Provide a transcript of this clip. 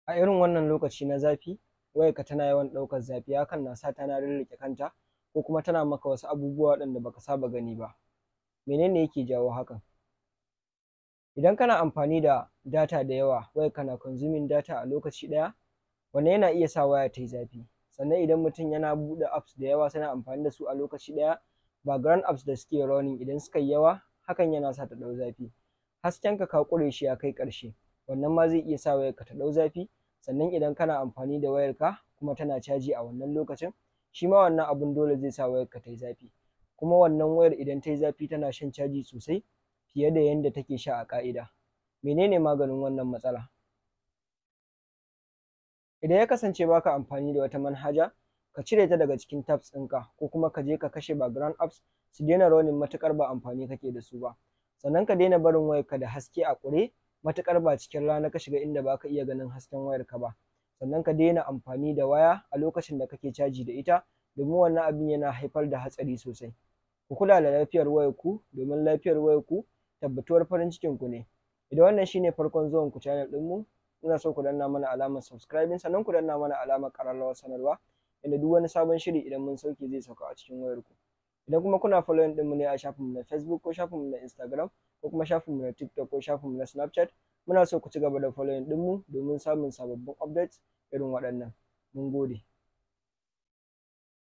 A irin wannan lokaci na zafi, wayarka tana yawan ɗaukar zafi, hakan na sa tana rirriƙe kanta ko kuma tana maka wasu abubuwa waɗanda baka saba gani ba. Menene yake jawo hakan? Idan kana amfani da data da yawa, wayarka na consuming data a lokaci ɗaya, wannan yana iya sa waya ta yi zafi. Sannan idan mutum yana buɗe apps da yawa suna amfani da su a lokaci ɗaya, background apps da suke running idan suka yi yawa, hakan yana sa ta ɗau zafi. Haskenka ka ƙure shi ya kai ƙarshe, wannan ma zai iya sa wayarka ta ɗau zafi. Sannan idan kana amfani da wayarka kuma tana caji a wannan lokacin, shi ma wannan abun dole zai sa wayarka ta yi zafi. Kuma wannan wayar idan ta yi zafi tana shan caji sosai fiye da yanda take sha a ƙa'ida. Menene maganin wannan matsala? Idan ya kasance baka amfani da wata manhaja, ka cire ta daga cikin tabs ɗinka ko kuma ka je ka kashe background apps su daina running matuƙar ba amfani kake da su ba. Sannan ka daina barin wayarka da haske a ƙure matuƙar ba cikin rana ka shiga inda baka iya ganin hasken wayarka ba. Sannan ka daina amfani da waya a lokacin da kake caji da ita, domin wannan abin yana haifar da hatsari sosai. Ku kula da lafiyar wayarku, domin lafiyar wayarku tabbatuwar farin cikinku ne. Idan wannan shine farkon zuwanku channel ɗinmu, ina so ku danna mana alamar subscribing, sannan ku danna mana alamar ƙararrawar sanarwa, inda duk wani sabon shiri idan mun sauke zai sauka a cikin wayarku. Idan kuma kuna following ɗinmu ne a shafinmu na Facebook ko shafinmu na Instagram ko kuma shafinmu na TikTok ko shafinmu na Snapchat, muna so ku ci gaba da following ɗinmu domin samun sababbin updates irin waɗannan. Mun gode.